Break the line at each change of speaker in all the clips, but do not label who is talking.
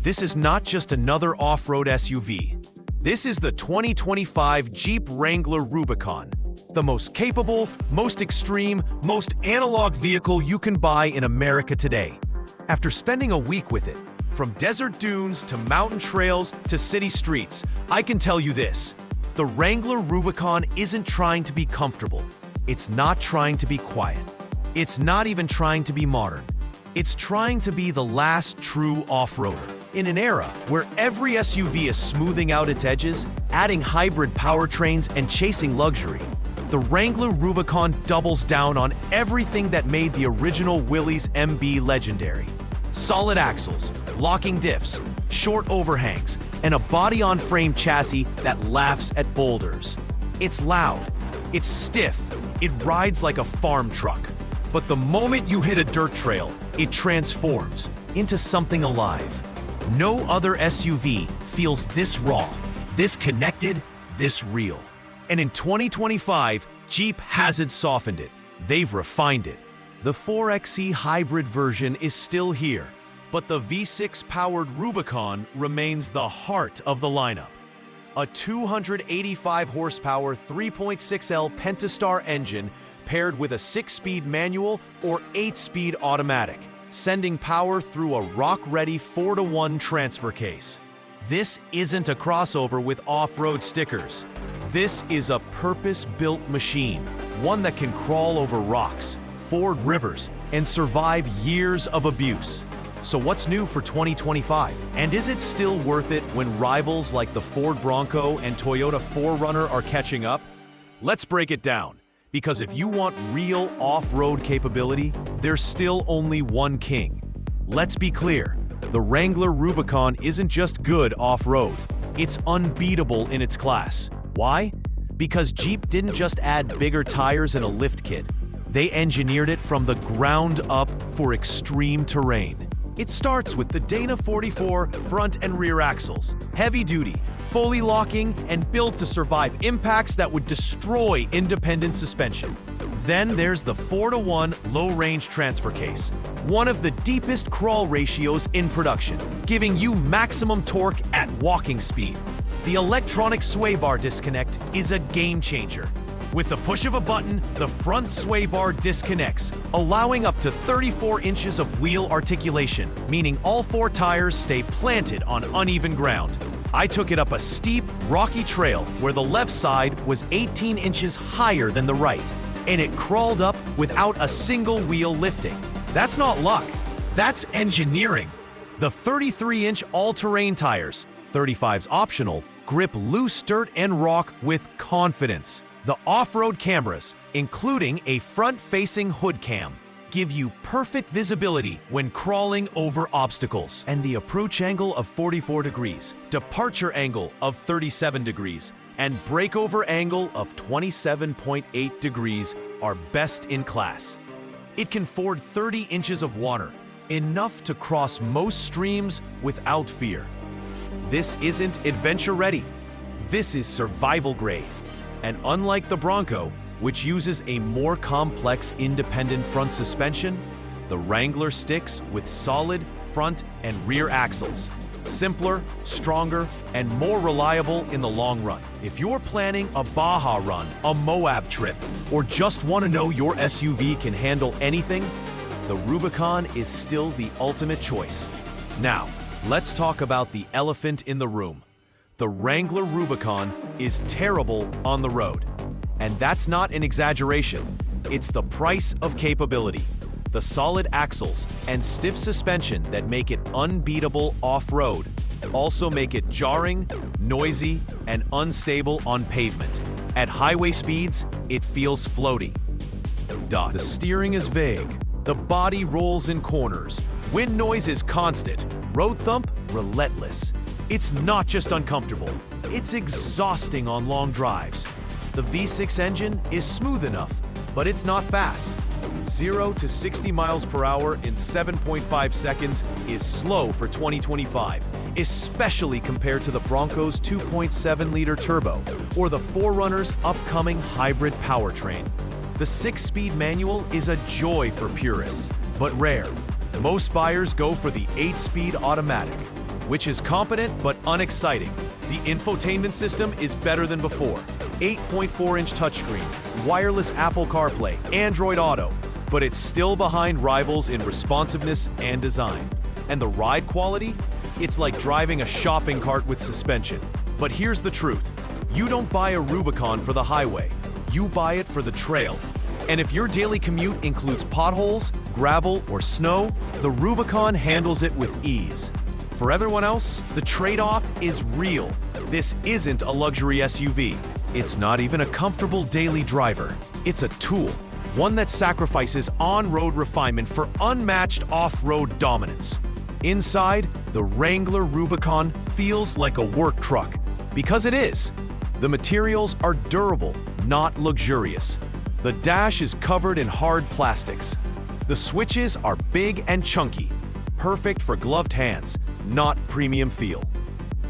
This is not just another off-road SUV. This is the 2025 Jeep Wrangler Rubicon, the most capable, most extreme, most analog vehicle you can buy in America today. After spending a week with it, from desert dunes to mountain trails to city streets, I can tell you this: the Wrangler Rubicon isn't trying to be comfortable. It's not trying to be quiet. It's not even trying to be modern. It's trying to be the last true off-roader. In an era where every SUV is smoothing out its edges, adding hybrid powertrains, and chasing luxury, the Wrangler Rubicon doubles down on everything that made the original Willys MB legendary. Solid axles, locking diffs, short overhangs, and a body-on-frame chassis that laughs at boulders. It's loud, it's stiff, it rides like a farm truck. But the moment you hit a dirt trail, it transforms into something alive. No other SUV feels this raw, this connected, this real. And in 2025, Jeep hasn't softened it. They've refined it. The 4xe hybrid version is still here, but the V6-powered Rubicon remains the heart of the lineup. A 285-horsepower 3.6L Pentastar engine paired with a 6-speed manual or 8-speed automatic, sending power through a rock-ready 4-to-1 transfer case. This isn't a crossover with off-road stickers. This is a purpose-built machine, one that can crawl over rocks, ford rivers, and survive years of abuse. So what's new for 2025? And is it still worth it when rivals like the Ford Bronco and Toyota 4Runner are catching up? Let's break it down. Because if you want real off-road capability, there's still only one king. Let's be clear, the Wrangler Rubicon isn't just good off-road, it's unbeatable in its class. Why? Because Jeep didn't just add bigger tires and a lift kit. They engineered it from the ground up for extreme terrain. It starts with the Dana 44 front and rear axles, heavy-duty, fully locking, and built to survive impacts that would destroy independent suspension. Then there's the 4-to-1 low-range transfer case, one of the deepest crawl ratios in production, giving you maximum torque at walking speed. The electronic sway bar disconnect is a game-changer. With the push of a button, the front sway bar disconnects, allowing up to 34 inches of wheel articulation, meaning all 4 tires stay planted on uneven ground. I took it up a steep, rocky trail where the left side was 18 inches higher than the right, and it crawled up without a single wheel lifting. That's not luck, that's engineering. The 33-inch all-terrain tires, 35s optional, grip loose dirt and rock with confidence. The off-road cameras, including a front-facing hood cam, give you perfect visibility when crawling over obstacles. And the approach angle of 44 degrees, departure angle of 37 degrees, and breakover angle of 27.8 degrees are best in class. It can ford 30 inches of water, enough to cross most streams without fear. This isn't adventure-ready. This is survival-grade. And unlike the Bronco, which uses a more complex independent front suspension, the Wrangler sticks with solid front and rear axles. Simpler, stronger, and more reliable in the long run. If you're planning a Baja run, a Moab trip, or just want to know your SUV can handle anything, the Rubicon is still the ultimate choice. Now, let's talk about the elephant in the room. The Wrangler Rubicon is terrible on the road. And that's not an exaggeration. It's the price of capability. The solid axles and stiff suspension that make it unbeatable off-road also make it jarring, noisy, and unstable on pavement. At highway speeds, it feels floaty. The steering is vague. The body rolls in corners. Wind noise is constant. Road thump, relentless. It's not just uncomfortable, it's exhausting on long drives. The V6 engine is smooth enough, but it's not fast. 0 to 60 miles per hour in 7.5 seconds is slow for 2025, especially compared to the Bronco's 2.7-liter turbo or the 4Runner's upcoming hybrid powertrain. The 6-speed manual is a joy for purists, but rare. Most buyers go for the 8-speed automatic. which is competent but unexciting. The infotainment system is better than before. 8.4-inch touchscreen, wireless Apple CarPlay, Android Auto, but it's still behind rivals in responsiveness and design. And the ride quality? It's like driving a shopping cart with suspension. But here's the truth. You don't buy a Rubicon for the highway. You buy it for the trail. And if your daily commute includes potholes, gravel, or snow, the Rubicon handles it with ease. For everyone else, the trade-off is real. This isn't a luxury SUV. It's not even a comfortable daily driver. It's a tool, one that sacrifices on-road refinement for unmatched off-road dominance. Inside, the Wrangler Rubicon feels like a work truck, because it is. The materials are durable, not luxurious. The dash is covered in hard plastics. The switches are big and chunky, perfect for gloved hands, not premium feel.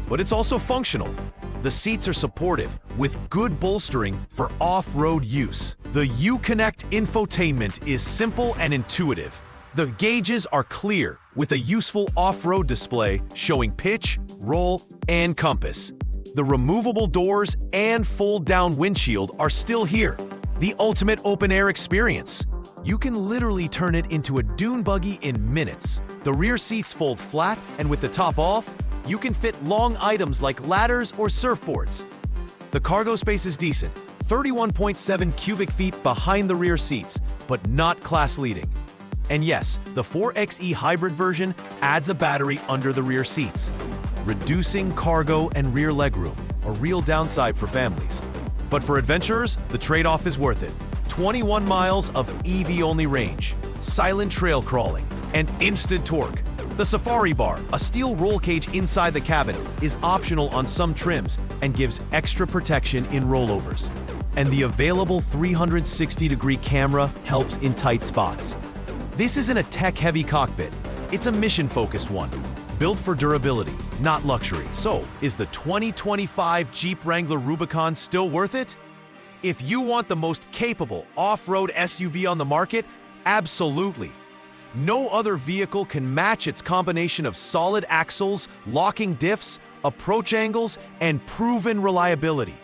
But it's also functional. The seats are supportive, with good bolstering for off-road use. The Uconnect infotainment is simple and intuitive. The gauges are clear, with a useful off-road display showing pitch, roll, and compass. The removable doors and fold-down windshield are still here. The ultimate open-air experience. You can literally turn it into a dune buggy in minutes. The rear seats fold flat, and with the top off, you can fit long items like ladders or surfboards. The cargo space is decent, 31.7 cubic feet behind the rear seats, but not class-leading. And yes, the 4xe hybrid version adds a battery under the rear seats, reducing cargo and rear legroom, a real downside for families. But for adventurers, the trade-off is worth it. 21 miles of EV-only range, silent trail crawling, and instant torque. The Safari Bar, a steel roll cage inside the cabin, is optional on some trims and gives extra protection in rollovers. And the available 360-degree camera helps in tight spots. This isn't a tech-heavy cockpit. It's a mission-focused one, built for durability, not luxury. So, is the 2025 Jeep Wrangler Rubicon still worth it? If you want the most capable off-road SUV on the market, absolutely. No other vehicle can match its combination of solid axles, locking diffs, approach angles, and proven reliability.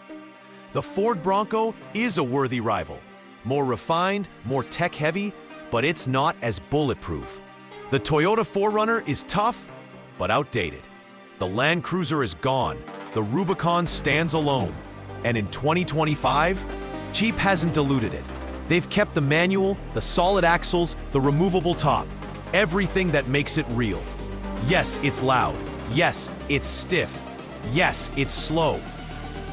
The Ford Bronco is a worthy rival. More refined, more tech-heavy, but it's not as bulletproof. The Toyota 4Runner is tough, but outdated. The Land Cruiser is gone. The Rubicon stands alone. And in 2025, Jeep hasn't diluted it. They've kept the manual, the solid axles, the removable top, everything that makes it real. Yes, it's loud. Yes, it's stiff. Yes, it's slow.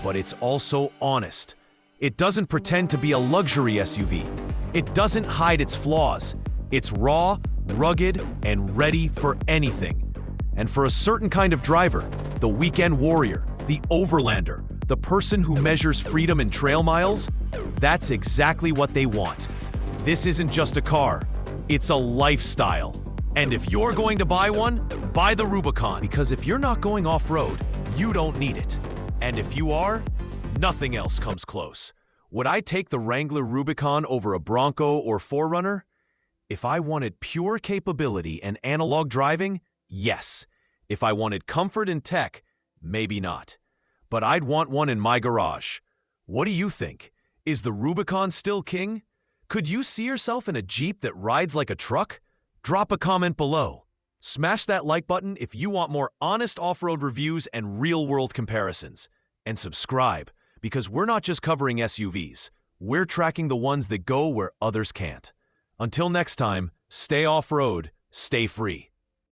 But it's also honest. It doesn't pretend to be a luxury SUV. It doesn't hide its flaws. It's raw, rugged, and ready for anything. And for a certain kind of driver, the weekend warrior, the overlander, the person who measures freedom in trail miles, that's exactly what they want. This isn't just a car, it's a lifestyle. And if you're going to buy one, buy the Rubicon, because if you're not going off-road, you don't need it. And if you are, nothing else comes close. Would I take the Wrangler Rubicon over a Bronco or 4Runner? If I wanted pure capability and analog driving, yes. If I wanted comfort and tech, maybe not. But I'd want one in my garage. What do you think? Is the Rubicon still king? Could you see yourself in a Jeep that rides like a truck? Drop a comment below. Smash that like button if you want more honest off-road reviews and real-world comparisons. And subscribe, because we're not just covering SUVs. We're tracking the ones that go where others can't. Until next time, stay off-road, stay free.